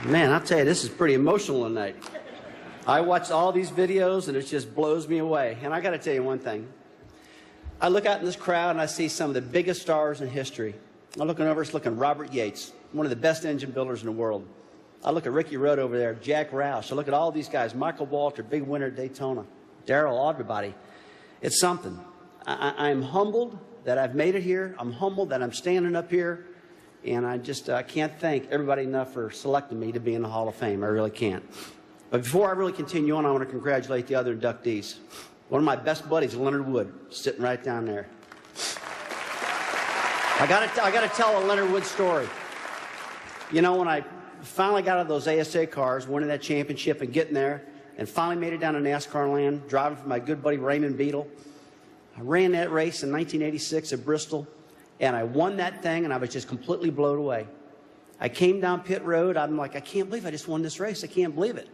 Man, I'll tell you, this is pretty emotional tonight. I watched all these videos, and it just blows me away. And I got to tell you one thing. I look out in this crowd, and I see some of the biggest stars in history. I'm looking over, it's looking Robert Yates, one of the best engine builders in the world. I look at Ricky Rudd over there, Jack Roush. I look at all these guys, Michael Walter, big winner at Daytona, Darrell, everybody. It's something. I'm humbled that I've made it here. I'm humbled that I'm standing up here. And I just can't thank everybody enough for selecting me to be in the Hall of Fame. I really can't. But before I really continue on, I want to congratulate the other inductees. One of my best buddies, Leonard Wood, sitting right down there. I got to tell a Leonard Wood story. You know, when I finally got out of those ASA cars, winning that championship and getting there, and finally made it down to NASCAR land, driving for my good buddy Raymond Beadle, I ran that race in 1986 at Bristol, and I won that thing, and I was just completely blown away. I came down pit road. I'm like, I can't believe I just won this race. I can't believe it.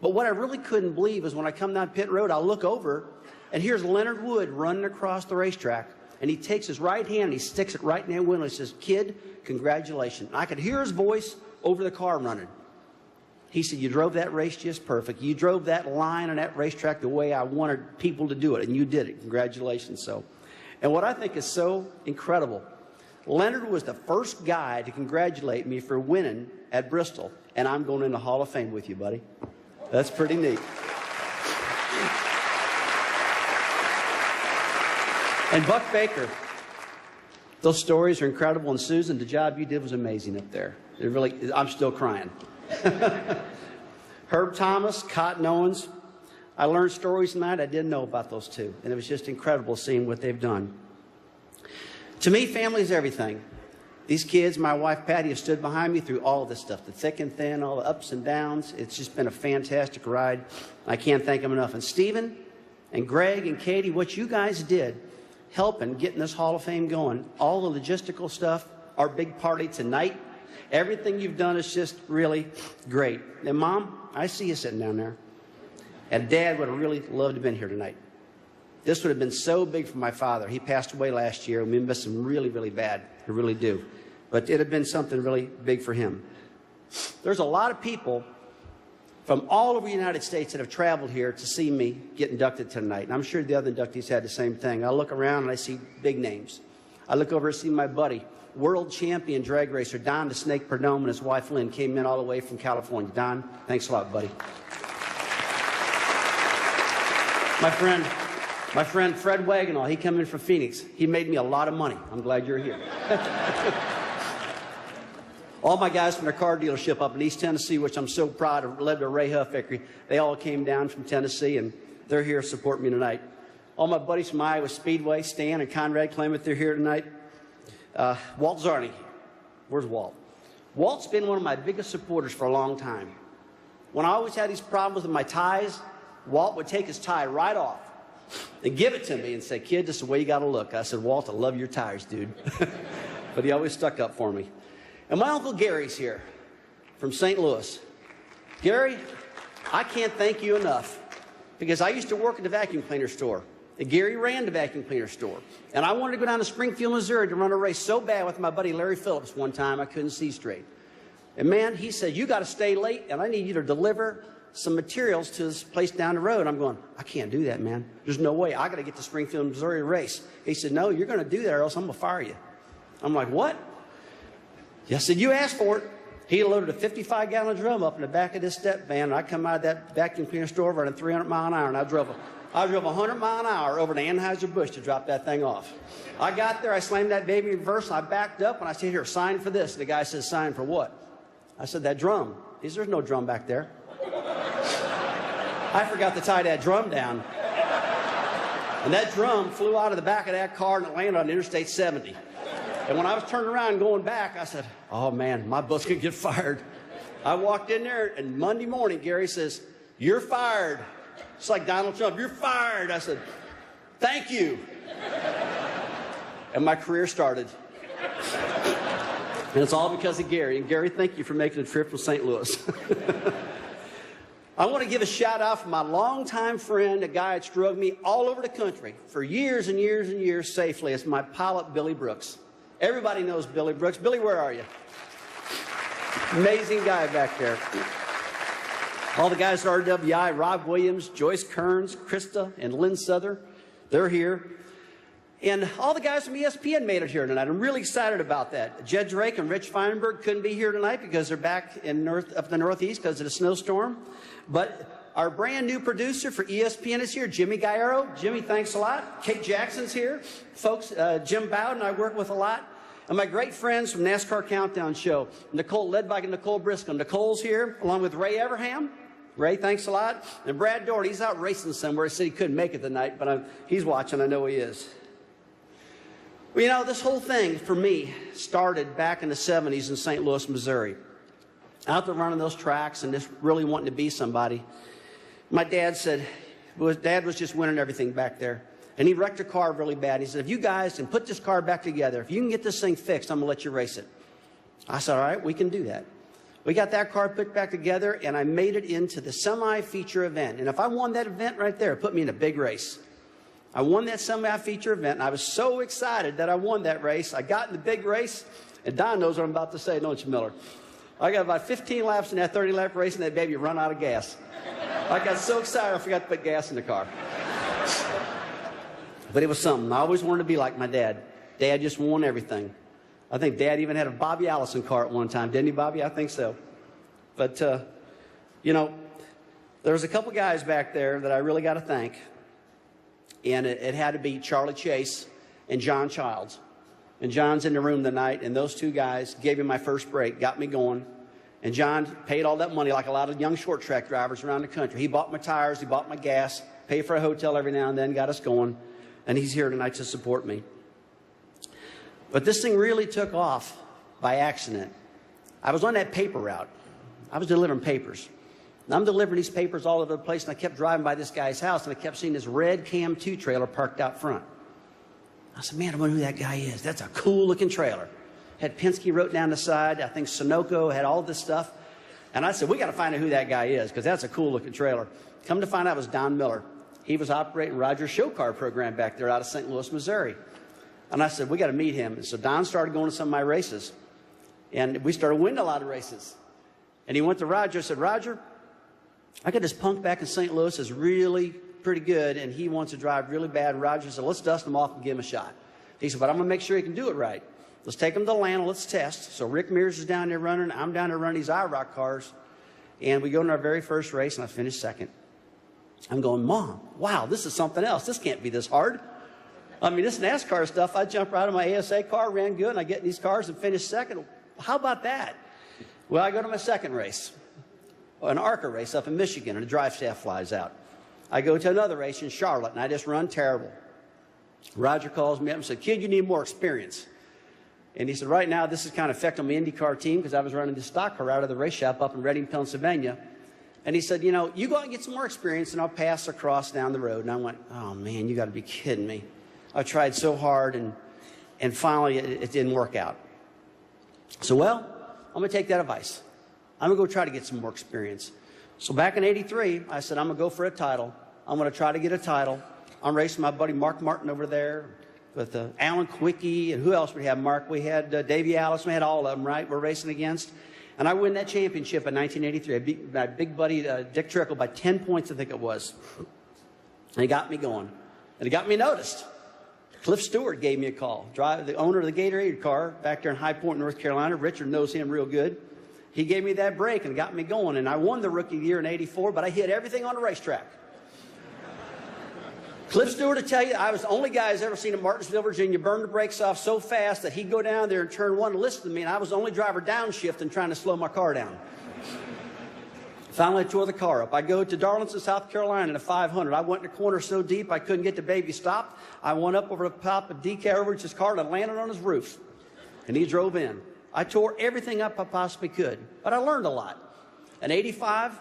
But what I really couldn't believe is when I come down pit road, I look over, and here's Leonard Wood running across the racetrack, and he takes his right hand and he sticks it right in that window and says, "Kid, congratulations." And I could hear his voice over the car running. He said, "You drove that race just perfect. You drove that line on that racetrack the way I wanted people to do it, and you did it. Congratulations." So, and what I think is so incredible, Leonard was the first guy to congratulate me for winning at Bristol, and I'm going in the Hall of Fame with you, buddy. That's pretty neat. And Buck Baker, those stories are incredible, and Susan, the job you did was amazing up there. It really, I'm still crying. Herb Thomas, Cotton Owens, I learned stories tonight I didn't know about those two, and it was just incredible seeing what they've done. To me, family is everything. These kids, my wife Patty, have stood behind me through all of this stuff, the thick and thin, all the ups and downs. It's just been a fantastic ride. I can't thank them enough. And Stephen and Greg and Katie, what you guys did, helping getting this Hall of Fame going, all the logistical stuff, our big party tonight, everything you've done is just really great. And Mom, I see you sitting down there. And Dad would have really loved to have been here tonight. This would have been so big for my father. He passed away last year, and we miss him really, really bad. I really do. But it had been something really big for him. There's a lot of people from all over the United States that have traveled here to see me get inducted tonight. And I'm sure the other inductees had the same thing. I look around and I see big names. I look over and see my buddy, world champion drag racer Don the Snake Perdome, and his wife Lynn came in all the way from California. Don, thanks a lot, buddy. My friend Fred Wagonall, he came in from Phoenix. He made me a lot of money. I'm glad you're here. All my guys from their car dealership up in East Tennessee, which I'm so proud of, led to Ray Huff Vickery, they all came down from Tennessee, and they're here supporting me tonight. All my buddies from Iowa Speedway, Stan and Conrad Clement, they're here tonight. Walt Zarni. Where's Walt? Walt's been one of my biggest supporters for a long time. When I always had these problems with my ties, Walt would take his tie right off and give it to me and say, "Kid, this is the way you got to look." I said, "Walt, I love your tires, dude." But he always stuck up for me. And my Uncle Gary's here from St. Louis. Gary, I can't thank you enough, because I used to work at the vacuum cleaner store. And Gary ran the vacuum cleaner store. And I wanted to go down to Springfield, Missouri to run a race so bad with my buddy Larry Phillips one time I couldn't see straight. And man, he said, "You got to stay late, and I need you to deliver some materials to this place down the road." I'm going, "I can't do that, man. There's no way. I got to get to Springfield, Missouri to race." He said, "No, you're going to do that, or else I'm going to fire you." I'm like, "What?" I said, "You asked for it." He loaded a 55-gallon drum up in the back of this step van, and I come out of that vacuum cleaner store running 300 miles an hour, and I drove 100 miles an hour over to Anheuser-Busch to drop that thing off. I got there, I slammed that baby in reverse, and I backed up, and I said, "Here, sign for this." And the guy says, "Sign for what?" I said, "That drum." He said, "There's no drum back there." I forgot to tie that drum down. And that drum flew out of the back of that car and it landed on Interstate 70. And when I was turning around and going back, I said, "Oh man, my boat's gonna get fired." I walked in there, and Monday morning, Gary says, "You're fired." It's like Donald Trump, "You're fired." I said, "Thank you." And my career started. And it's all because of Gary. And Gary, thank you for making the trip from St. Louis. I want to give a shout out for my longtime friend, a guy that's drug me all over the country for years and years and years safely. It's my pilot, Billy Brooks. Everybody knows Billy Brooks. Billy, where are you? Amazing guy back there. All the guys at RWI, Rob Williams, Joyce Kearns, Krista, and Lynn Souther, they're here. And all the guys from ESPN made it here tonight. I'm really excited about that. Jed Drake and Rich Feinberg couldn't be here tonight because they're back in up the Northeast because of the snowstorm. But our brand new producer for ESPN is here, Jimmy Gallardo. Jimmy, thanks a lot. Kate Jackson's here. Folks, Jim Bowden I work with a lot. And my great friends from NASCAR Countdown Show, Nicole, led by Nicole Briscoe. Nicole's here, along with Ray Everham. Ray, thanks a lot. And Brad Doherty, he's out racing somewhere. He said he couldn't make it tonight, but he's watching. I know he is. Well, you know, this whole thing, for me, started back in the 70s in St. Louis, Missouri. Out there running those tracks and just really wanting to be somebody. My dad said, Dad was just winning everything back there. And he wrecked a car really bad. He said, if you guys can put this car back together, if you can get this thing fixed, I'm going to let you race it. I said, all right, we can do that. We got that car put back together, and I made it into the semi-feature event. And if I won that event right there, it put me in a big race. I won that semi-feature event, and I was so excited that I won that race. I got in the big race, and Don knows what I'm about to say, don't you, Miller? I got about 15 laps in that 30-lap race, and that baby run out of gas. I got so excited I forgot to put gas in the car. But it was something. I always wanted to be like my dad. Dad just won everything. I think Dad even had a Bobby Allison car at one time. Didn't he, Bobby? I think so. But, you know, there was a couple guys back there that I really got to thank. And it had to be Charlie Chase and John Childs. And John's in the room tonight, and those two guys gave me my first break, got me going. And John paid all that money like a lot of young short track drivers around the country. He bought my tires, he bought my gas, paid for a hotel every now and then, got us going. And he's here tonight to support me. But this thing really took off by accident. I was on that paper route. I was delivering papers. And I'm delivering these papers all over the place, and I kept driving by this guy's house, and I kept seeing this red Cam 2 trailer parked out front. I said, man, I wonder who that guy is. That's a cool-looking trailer. Had Penske wrote down the side. I think Sunoco had all this stuff. And I said, we got to find out who that guy is, because that's a cool-looking trailer. Come to find out, it was Don Miller. He was operating Roger's show car program back there out of St. Louis, Missouri. And I said, we got to meet him. And so Don started going to some of my races. And we started winning a lot of races. And he went to Roger and said, Roger, I got this punk back in St. Louis that's really pretty good, and he wants to drive really bad. And Roger said, let's dust him off and give him a shot. He said, but I'm going to make sure he can do it right. Let's take him to Atlanta. Let's test. So Rick Mears is down there running. I'm down there running these IROC cars. And we go in our very first race, and I finished second. I'm going, Mom, wow, this is something else. This can't be this hard. I mean, this NASCAR stuff, I jump right out of my ASA car, ran good, and I get in these cars and finish second. How about that? Well, I go to my second race, an ARCA race up in Michigan, and the drive shaft flies out. I go to another race in Charlotte, and I just run terrible. Roger calls me up and said, kid, you need more experience. And he said, right now, this is kind of affecting my IndyCar team because I was running the stock car out of the race shop up in Reading, Pennsylvania. And he said, you know, you go out and get some more experience, and I'll pass across down the road. And I went, oh, man, you got to be kidding me. I tried so hard, and finally it didn't work out. So, well, I'm going to take that advice. I'm going to go try to get some more experience. So back in '83, I said, I'm going to go for a title. I'm going to try to get a title. I'm racing my buddy Mark Martin over there with Alan Quickie, and who else we have, Mark? We had Davey Allison. We had all of them, right? We're racing against. And I win that championship in 1983. I beat my big buddy Dick Trickle by 10 points, I think it was. And he got me going. And he got me noticed. Cliff Stewart gave me a call. The owner of the Gatorade car back there in High Point, North Carolina. Richard knows him real good. He gave me that break and got me going. And I won the rookie year in '84, but I hit everything on the racetrack. Cliff Stewart will tell you, I was the only guy who's ever seen in Martinsville, Virginia, burn the brakes off so fast that he'd go down there and turn one and listen to me, and I was the only driver downshifting trying to slow my car down. Finally, I tore the car up. I go to Darlington, South Carolina in a 500. I went in the corner so deep I couldn't get the baby stopped. I went up over the top of DK Overreach's car and I landed on his roof, and he drove in. I tore everything up I possibly could, but I learned a lot. In '85,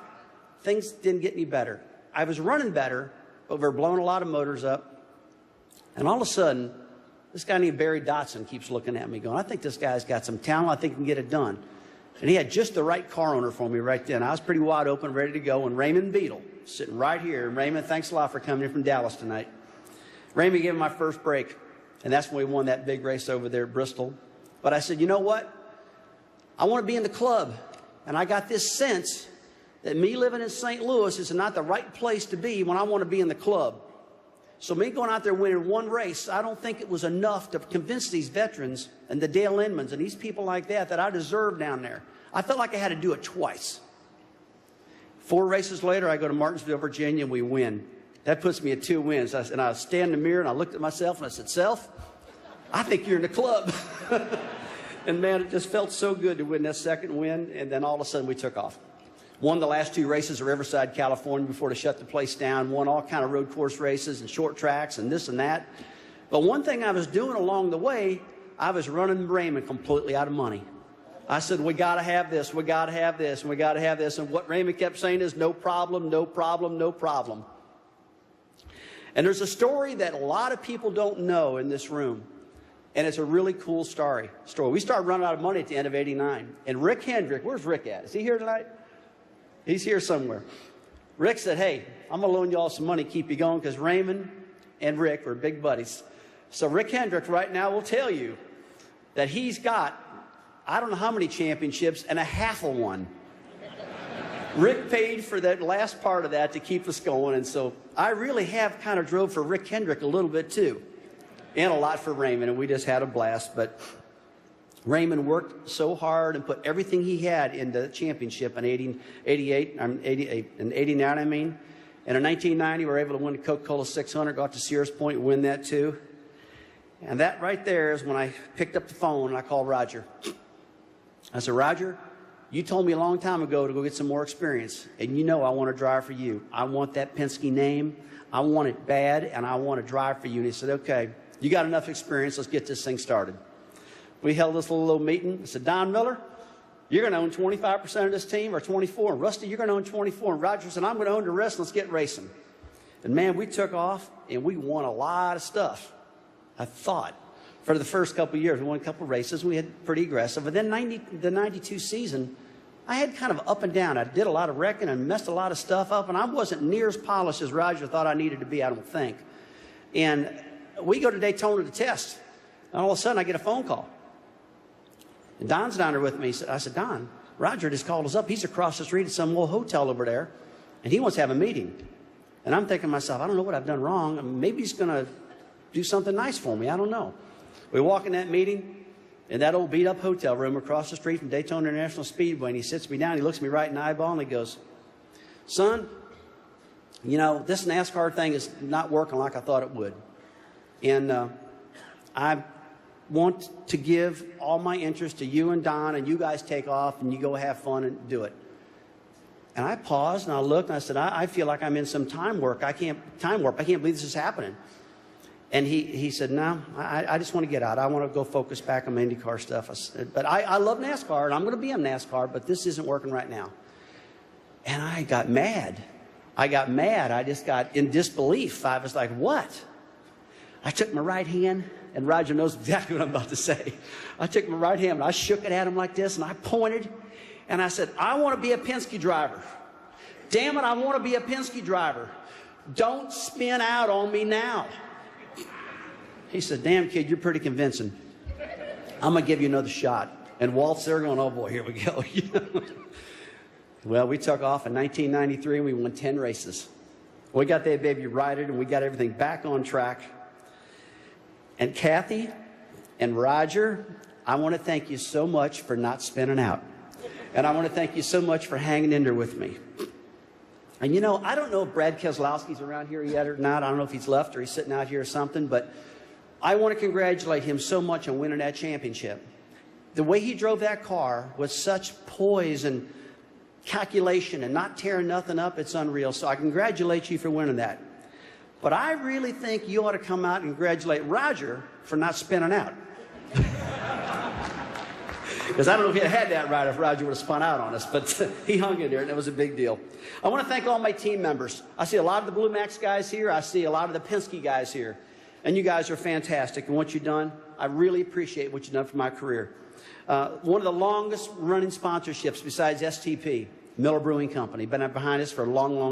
things didn't get any better. I was running better, but we were blowing a lot of motors up. And all of a sudden, this guy named Barry Dotson keeps looking at me going, I think this guy's got some talent. I think he can get it done. And he had just the right car owner for me right then. I was pretty wide open, ready to go. And Raymond Beadle, sitting right here. And Raymond, thanks a lot for coming in from Dallas tonight. Raymond gave me my first break. And that's when we won that big race over there at Bristol. But I said, you know what? I want to be in the club. And I got this sense that me living in St. Louis is not the right place to be when I want to be in the club. So me going out there winning one race, I don't think it was enough to convince these veterans and the Dale Inmans and these people like that I deserved down there. I felt like I had to do it twice. 4 races later, I go to Martinsville, Virginia, and we win. That puts me at 2 wins. And I stand in the mirror, and I looked at myself, and I said, "Self, I think you're in the club." And, man, it just felt so good to win that second win, and then all of a sudden we took off. Won the last 2 races at Riverside, California before they shut the place down. Won all kind of road course races and short tracks and this and that. But one thing I was doing along the way, I was running Raymond completely out of money. I said, "We got to have this, we got to have this, and we got to have this." And what Raymond kept saying is, "No problem, no problem, no problem." And there's a story that a lot of people don't know in this room. And it's a really cool story. We started running out of money at the end of '89. And Rick Hendrick, where's Rick at? Is he here tonight? He's here somewhere. Rick said, "Hey, I'm going to loan you all some money, keep you going," because Raymond and Rick were big buddies. So Rick Hendrick right now will tell you that he's got, I don't know how many championships, and a half of one. Rick paid for that last part of that to keep us going. And so I really have kind of drove for Rick Hendrick a little bit too. And a lot for Raymond, and we just had a blast. But Raymond worked so hard and put everything he had into the championship in 88, in 89, I mean. And in 1990, we were able to win the Coca-Cola 600, got to Sears Point, and win that too. And that right there is when I picked up the phone and I called Roger. I said, "Roger, you told me a long time ago to go get some more experience, and you know I want to drive for you. I want that Penske name. I want it bad, and I want to drive for you." And he said, "Okay, you got enough experience. Let's get this thing started." We held this little meeting. I said, "Don Miller, you're going to own 25% of this team, or 24. And Rusty, you're going to own 24. And Roger said, I'm going to own the rest. Let's get racing." And, man, we took off, and we won a lot of stuff, I thought. For the first couple of years, we won a couple of races. We had pretty aggressive. But then the 92 season, I had kind of up and down. I did a lot of wrecking and messed a lot of stuff up, and I wasn't near as polished as Roger thought I needed to be, I don't think. And we go to Daytona to test, and all of a sudden I get a phone call. And Don's down there with me. I said, "Don, Roger just called us up. He's across the street at some little hotel over there, and he wants to have a meeting." And I'm thinking to myself, I don't know what I've done wrong. Maybe he's going to do something nice for me. I don't know. We walk in that meeting in that old beat-up hotel room across the street from Daytona International Speedway, and he sits me down. He looks me right in the eyeball, and he goes, "Son, you know, this NASCAR thing is not working like I thought it would. And I want to give all my interest to you and Don, and you guys take off, and you go have fun and do it." And I paused, and I looked, and I said, I feel like I'm in some time warp. I can't believe this is happening. And he said, "No, I just want to get out. I want to go focus back on my IndyCar stuff. But I love NASCAR, and I'm going to be in NASCAR, but this isn't working right now." And I got mad. I just got in disbelief. I was like, "What?" I took my right hand, and Roger knows exactly what I'm about to say. I took my right hand, and I shook it at him like this, and I pointed, and I said, "I want to be a Penske driver. Damn it, I want to be a Penske driver. Don't spin out on me now." He said, "Damn, kid, you're pretty convincing. I'm going to give you another shot." And Walt's there going, "Oh, boy, here we go." Well, we took off in 1993, and we won 10 races. We got that baby righted, and we got everything back on track. And Kathy and Roger, I want to thank you so much for not spinning out. And I want to thank you so much for hanging in there with me. And, you know, I don't know if Brad Keselowski's around here yet or not. I don't know if he's left or he's sitting out here or something, but I want to congratulate him so much on winning that championship. The way he drove that car with such poise and calculation and not tearing nothing up, it's unreal. So I congratulate you for winning that. But I really think you ought to come out and congratulate Roger for not spinning out. Because I don't know if he'd had that right if Roger would have spun out on us, but he hung in there, and it was a big deal. I want to thank all my team members. I see a lot of the Blue Max guys here. I see a lot of the Penske guys here. And you guys are fantastic. And what you've done, I really appreciate what you've done for my career. One of the longest running sponsorships besides STP, Miller Brewing Company. Been behind us for a long, long